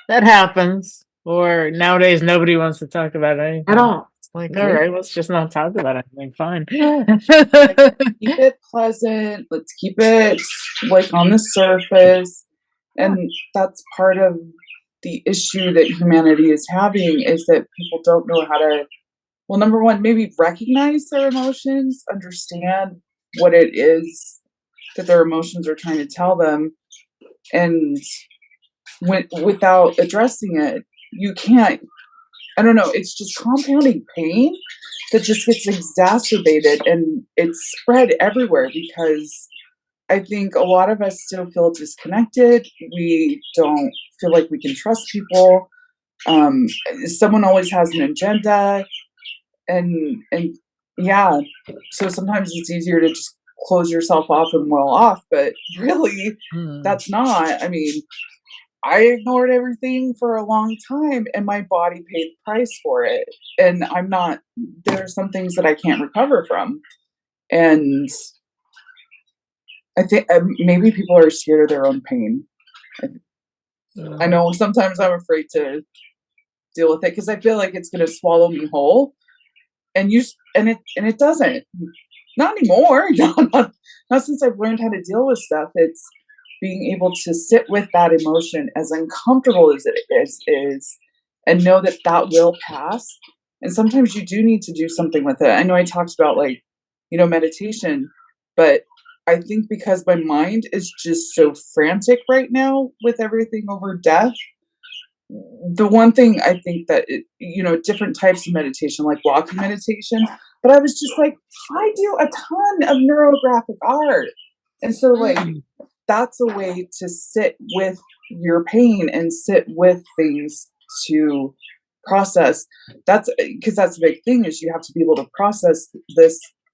that happens. Or nowadays, nobody wants to talk about at anything. all. It's like, all Nope. right, let's just not talk about anything. Fine. Like, keep it pleasant. Let's keep it like on the surface. Yeah. And that's part of the issue that humanity is having is that people don't know how to, well, number one, maybe recognize their emotions, understand what it is that their emotions are trying to tell them. And without addressing it, you can't, I don't know, it's just compounding pain that just gets exacerbated and it's spread everywhere because I think a lot of us still feel disconnected. We don't feel like we can trust people. Um, Someone always has an agenda, and yeah, so sometimes it's easier to just close yourself off and well off. But really, Hmm. that's not. I mean, I ignored everything for a long time, and my body paid the price for it. And I'm not. There are some things that I can't recover from, and I think maybe people are scared of their own pain. I I Hmm. know sometimes I'm afraid to deal with it because I feel like it's going to swallow me whole, and it doesn't. Not anymore. Not since I've learned how to deal with stuff. It's being able to sit with that emotion, as uncomfortable as it is, and know that that will pass. And sometimes you do need to do something with it. I know I talked about like, meditation, but I think because my mind is just so frantic right now with everything over death, the one thing I think that different types of meditation, like walking meditation, but I was just like, I do a ton of neurographic art. And so like Hmm. that's a way to sit with your pain and sit with things to process. That's because that's the big thing is you have to be able to process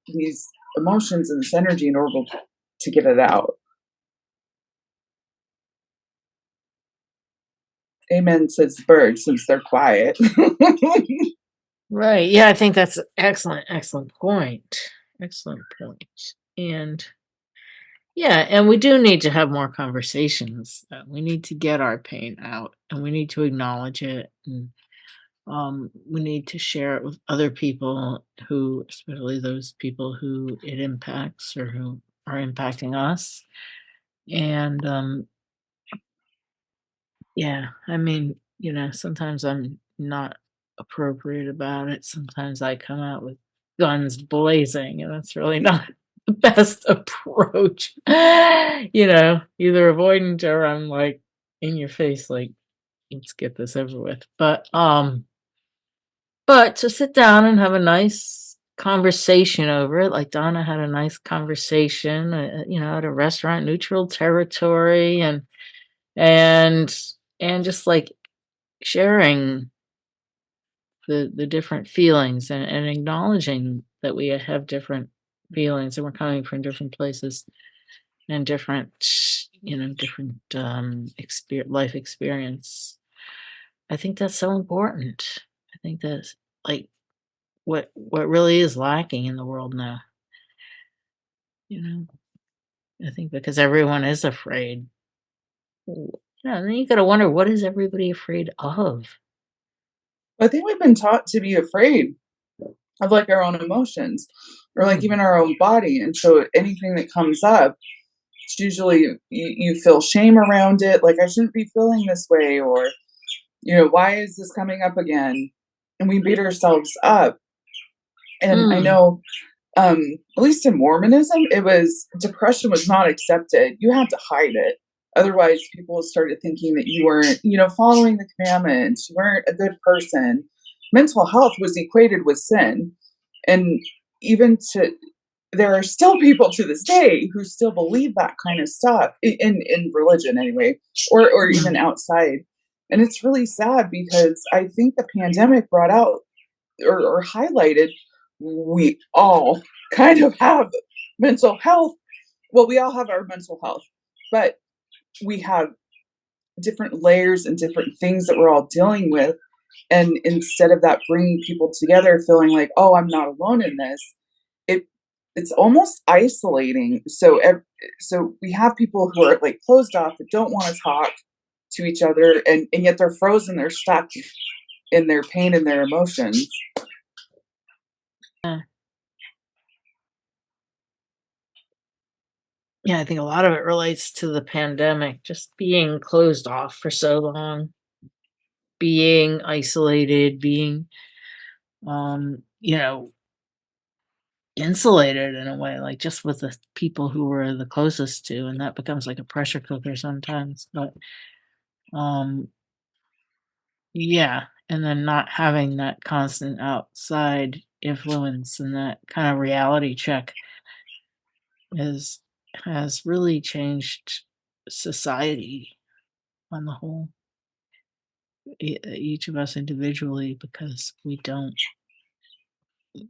these emotions and this energy in order to get it out. Amen, says the bird, since they're quiet. Right. Yeah, I think that's excellent, excellent point. Excellent point. And yeah, and we do need to have more conversations. We need to get our pain out, and we need to acknowledge it, and we need to share it with other people who, especially those people who it impacts or who are impacting us. And yeah, I mean, sometimes I'm not appropriate about it. Sometimes I come out with guns blazing, and that's really not the best approach. Either avoidant or I'm like in your face, like, let's get this over with. But to sit down and have a nice conversation over it, like Donna had a nice conversation, at a restaurant, neutral territory, and and just like sharing the different feelings and acknowledging that we have different feelings and we're coming from different places and different life experience. I think that's so important. I think that's like what really is lacking in the world now. You know, I think because everyone is afraid. And then you got to wonder, what is everybody afraid of? I think we've been taught to be afraid of like our own emotions or like Hmm. even our own body. And so anything that comes up, it's usually you feel shame around it. Like I shouldn't be feeling this way, or, why is this coming up again? And we beat ourselves up. And I Mm. know, at least in Mormonism, it was depression was not accepted. You had to hide it. Otherwise, people started thinking that you weren't, following the commandments, you weren't a good person. Mental health was equated with sin. And even to there are still people to this day who still believe that kind of stuff in religion anyway, or even Mm. outside. And it's really sad because I think the pandemic brought out or highlighted we all kind of have mental health. Well, we all have our mental health, but we have different layers and different things that we're all dealing with. And instead of that bringing people together, feeling like, oh, I'm not alone in this, it it's almost isolating. So we have people who are like closed off that don't want to talk, to each other, and yet they're frozen, they're stuck in their pain and their emotions. Yeah. Yeah, I think a lot of it relates to the pandemic, just being closed off for so long, being isolated, being, you know, insulated in a way, like just with the people who we're the closest to, and that becomes like a pressure cooker sometimes. But um, yeah, and then not having that constant outside influence and that kind of reality check is has really changed society on the whole, each of us individually, because we don't,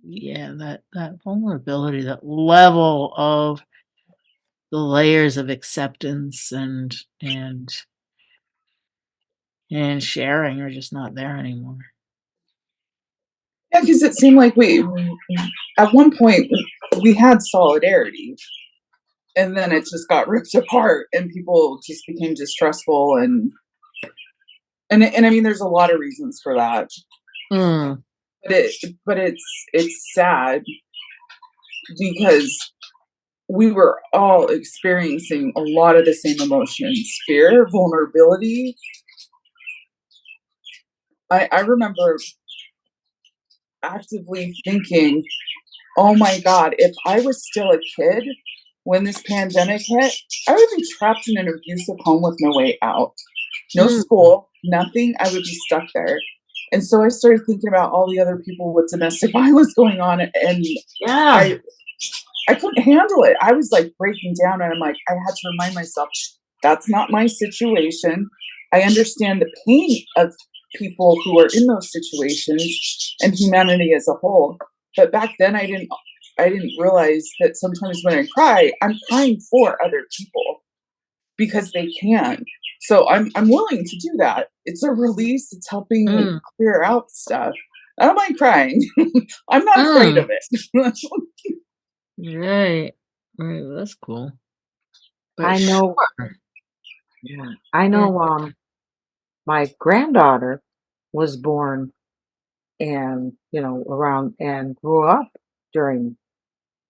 yeah, that vulnerability, that level of the layers of acceptance and sharing are just not there anymore. Yeah, because it seemed like we at one point, we had solidarity, and then it just got ripped apart, and people just became distrustful, and I mean, there's a lot of reasons for that, Mm, but it's sad because we were all experiencing a lot of the same emotions: fear, vulnerability. I remember actively thinking, oh my God, if I was still a kid when this pandemic hit, I would be trapped in an abusive home with no way out. No mm, school, nothing. I would be stuck there. And so I started thinking about all the other people with domestic violence going on, and yeah. I I couldn't handle it. I was like breaking down, and I'm like, I had to remind myself, that's not my situation. I understand the pain of people who are in those situations and humanity as a whole. But back then I didn't realize that sometimes when I cry, I'm crying for other people because they can. So I'm willing to do that. It's a release, it's helping me Mm, clear out stuff. I don't mind crying. I'm not afraid of mm. it. Right. Right, that's cool. But I know, sure. yeah, I Yeah. know, my granddaughter was born and, around and grew up during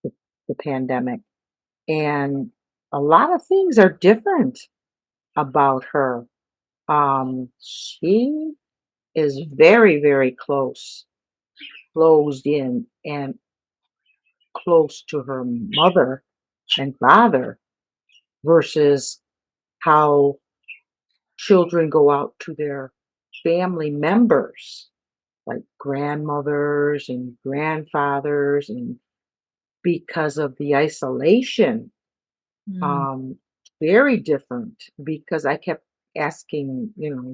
the, the pandemic. And a lot of things are different about her. She is very, very closed in and close to her mother and father versus how children go out to their family members, like grandmothers and grandfathers, and because of the isolation, Mm, um, very different. Because I kept asking,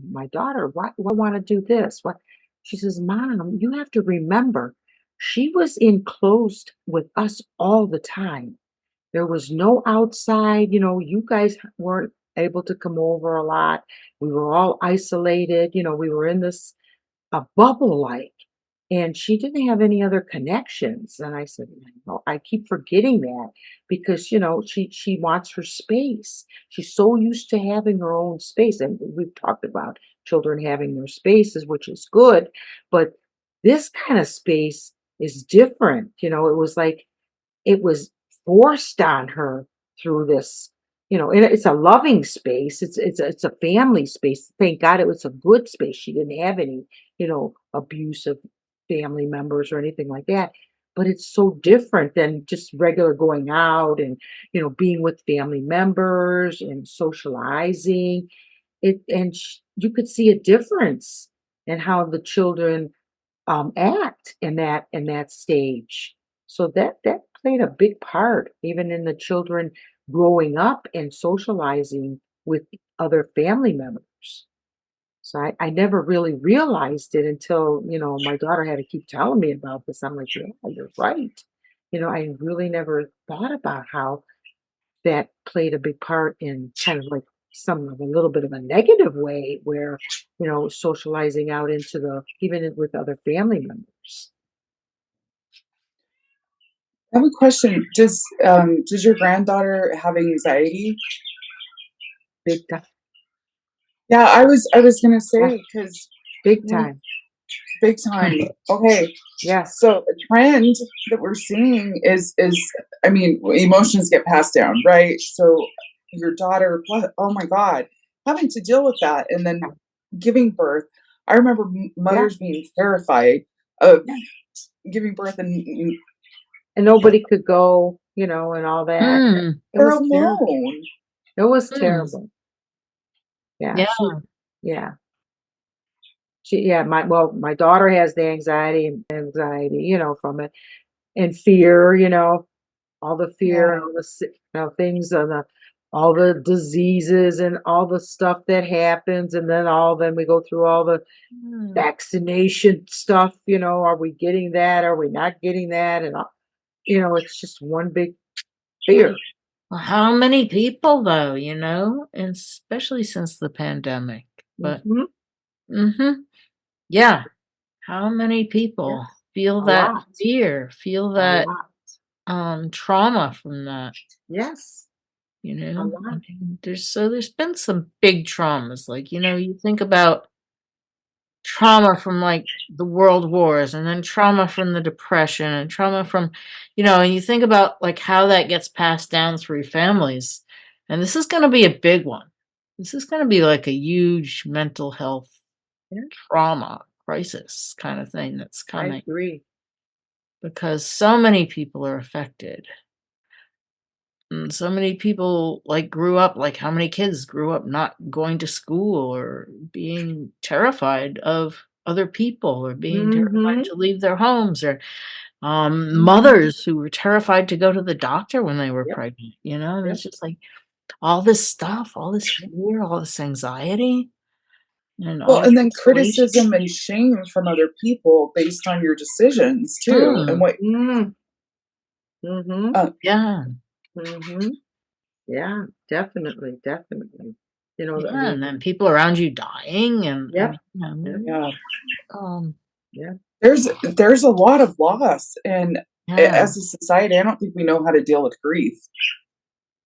my daughter, why want to do this? What? She says, Mom, you have to remember, she was enclosed with us all the time. There was no outside, you guys weren't able to come over a lot. We were all isolated, we were in this a bubble like, and she didn't have any other connections. And I said, no, I keep forgetting that because, she wants her space. She's so used to having her own space. And we've talked about children having their spaces, which is good, but this kind of space is different. It was like it was forced on her through this, and it's a loving space. It's a family space. Thank God it was a good space. She didn't have any, abusive family members or anything like that. But it's so different than just regular going out and, being with family members and socializing. You could see a difference in how the children act in that stage. So that played a big part, even in the children growing up and socializing with other family members. So I never really realized it until, my daughter had to keep telling me about this. I'm like, yeah, you're right. I really never thought about how that played a big part in kind of like some of a little bit of a negative way where, socializing out into the even with other family members. I have a question. Does your granddaughter have anxiety? Big time. Yeah, I was gonna Yeah, say, 'cause big mm, time. big time. Okay, Yes. so a trend that we're seeing is I mean, emotions get passed down, right? So your daughter, what oh my god, having to deal with that and Yeah. then giving birth. I remember Yeah. mothers being terrified of Yeah. giving birth and And nobody could go, and all that. Mm, It they're was terrible. alone. It was mm. terrible. Yeah, Yeah. yeah. My daughter has the anxiety, from it, and fear, all the Yeah. fear and all the things and all the diseases and all the stuff that happens, and then we go through all the Mm. vaccination stuff, are we getting that? Are we not getting that? And it's just one big fear. Well, how many people though, and especially since the pandemic. But Mhm. yeah, how many Yeah, people feel a that lot, fear, feel a that lot. trauma from that, Yes, a I lot. mean, there's been some big traumas, like, you think about trauma from like the world wars and then trauma from the depression and trauma from and you think about like how that gets passed down through families, and this is going to be a big one. This is going to be like a huge mental health Yeah, trauma crisis kind of thing that's I coming agree. because so many people are affected. And so many people like grew up, like how many kids grew up not going to school or being terrified of other people or being terrified Mhm, to leave their homes, or mhm. mothers who were terrified to go to the doctor when they were Yep, pregnant, and yep, it's just like all this stuff, all this yep. fear, all this anxiety, and Well, all this and then isolation. criticism and shame from other people based on your decisions too, and Mm, what Mm, mhm, uh, yeah, mhm. Yeah, definitely, definitely. I yeah, and mean, then people around you dying, and I yep, mean, yep, yeah. um, yep. There's a lot of loss, and yeah. as a society, I don't think we know how to deal with grief.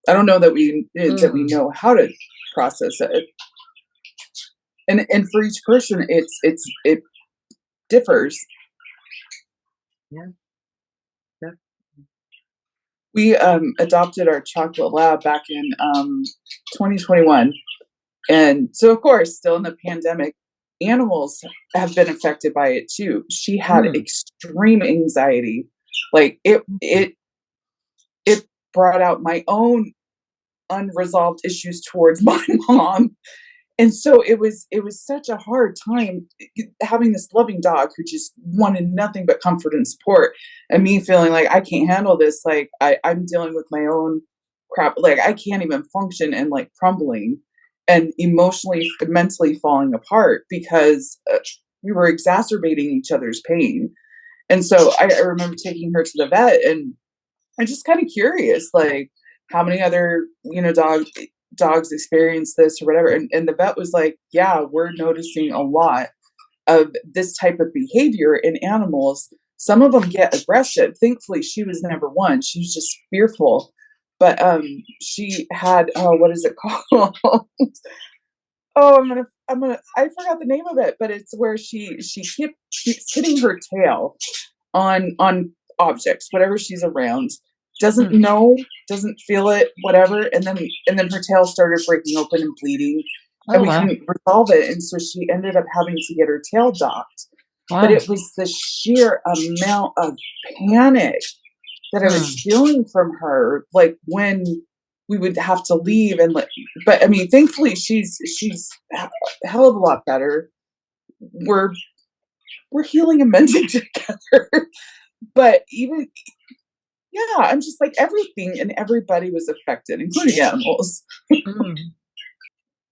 I don't know that we Mm. know how to process it, and for each person, it differs. Yeah, yep. We adopted our chocolate lab back in 2021, and so of course, still in the pandemic, animals have been affected by it too. She had Mm. extreme anxiety, like Mhm. it brought out my own unresolved issues towards my mom. And so it was such a hard time having this loving dog who just wanted nothing but comfort and support, and me feeling like I can't handle this. Like I'm dealing with my own crap. Like I can't even function and like crumbling and emotionally, mentally falling apart because we were exacerbating each other's pain. And so I remember taking her to the vet, and I'm just kind of curious, like how many other dogs experience this or whatever. And the vet was like, "Yeah, we're noticing a lot of this type of behavior in animals. Some of them get aggressive. Thankfully, she was never one. She was just fearful." But she had what is it called? Oh, I forgot the name of it, but it's where she keeps hitting her tail on objects, whatever she's around, doesn't Mm. know, doesn't feel it, whatever, and then her tail started breaking open and bleeding, and Oh, we wow. couldn't resolve it, and so she ended up having to get her tail docked. But Wow. it was the sheer amount of panic that I was Mm. feeling from her, like when we would have to leave and like, but I mean, thankfully she's a hell of a lot better. We're we're healing and mending together. But even yeah, I'm just like everything and everybody was affected, including animals. Mm.